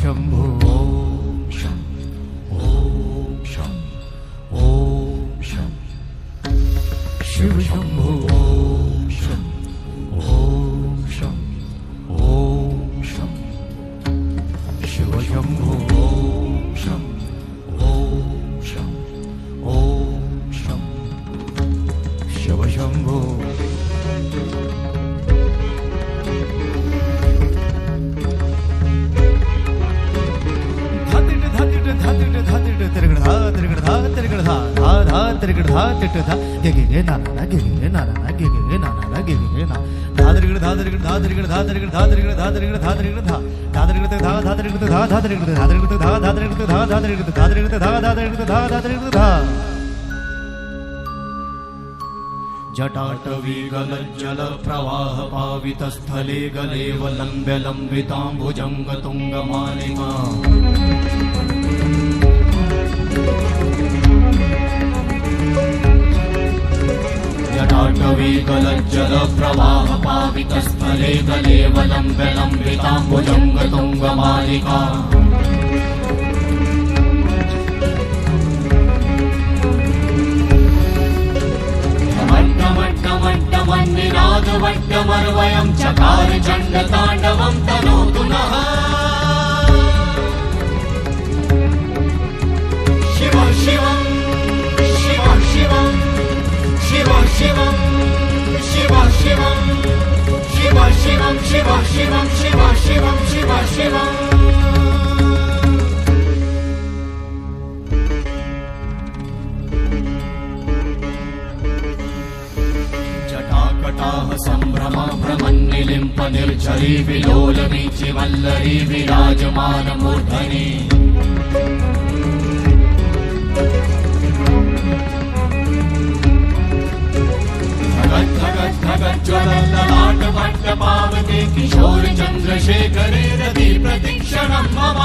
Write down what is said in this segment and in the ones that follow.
शंभो ओम शं ओम शं ओम शं शिव शंभो ओम शं ओम शं ओम शं शिव शंभो ओम शं ओम शं ओम शं शिव शंभो जटाटवीगलज्जल प्रवाह पावितस्थले गलेव लम्ब्य लम्बिताम्बुजङ्ग तुङ्गमालिका जटाटवीगलज्जल प्रवाह पावितस्थले गलेव लम्ब्य लम्बिताम्बुजङ्ग तुङ्गमालिका वट्टमर्वयं चकार चण्डताण्डवं तनोतु नः शिव शिवं शिव शिवं शिव शिवं शिव शिवं शिव शिवं शिव शिवं शिव शिवं शिव शिवं सम्भ्रमा भ्रमन्निलिम्प निर्झरी विलोलवीचि वल्लरी विराजमान मूर्धनि धगत् धगत् धगत् ज्वलल्ललाट वट्ट पावते किशोर चन्द्रशेखरे रति प्रतीक्षणं मम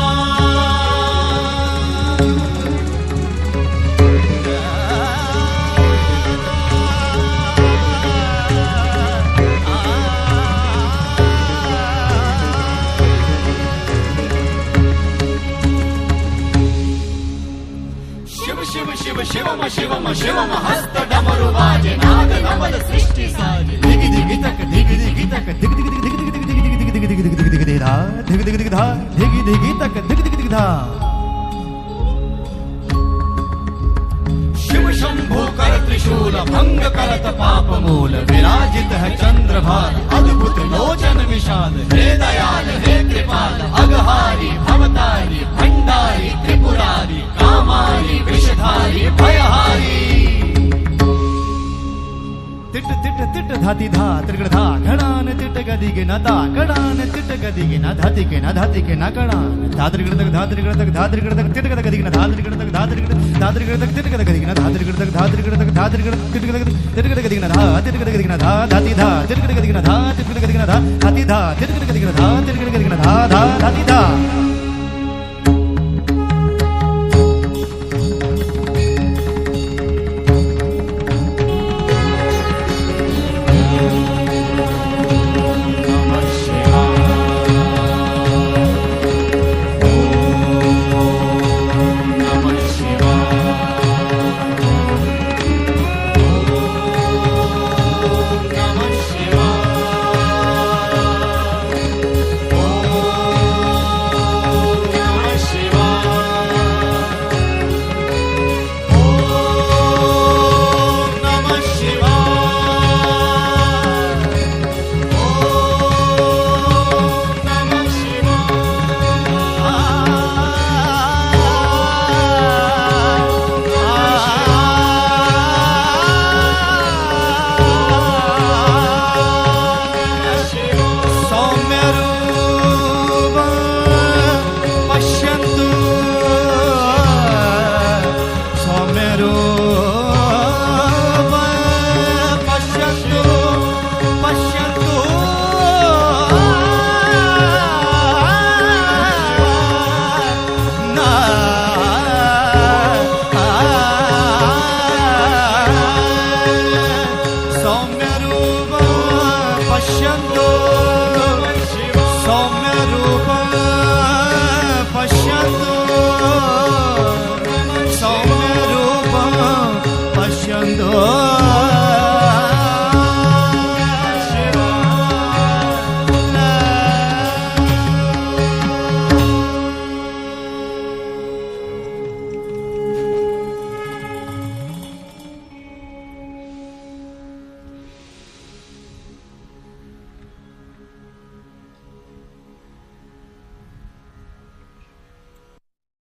शिव शिवम शिवम शिवम हस्त डमरु बाजे नाद नवल सृष्टि साजे दिगि दिगि तक दिगि दिगि तक दिगि दिगि दिगि दिगि दिगि दिगि दिगि दिगि दिगि दिगि धा दिगि दिगि दिगि धा दिगि दिगि तक दिगि दिगि दिगि धा शिव शंभो कर त्रिशूल भंग करत पाप मूल विराजित है चंद्रभार अद्भुत लोचन विशाल हे दयाल हे कृपाल अघहारी भवतारी भंडारी त्रिपुरारी कामारी विषधारी भयहारी तिट तिट तिट धाति धा त्रिगण धा घणान तिट गदि के न ता घणान तिट गदि के न धाति के न धाति के न घणान धा त्रिगण तक धा त्रिगण तक धा त्रिगण तक तिट गदि के न धा त्रिगण तक धा त्रिगण तक तिट गदि के न धा त्रिगण तक धा त्रिगण तक धा त्रिगण तिट गदि के न धा तिट गदि के न धा धाति धा तिट गदि के न धा तिट गदि के न धा धाति धा तिट गदि के न धा तिट गदि के न धा धा धाति धा सौम्य रूप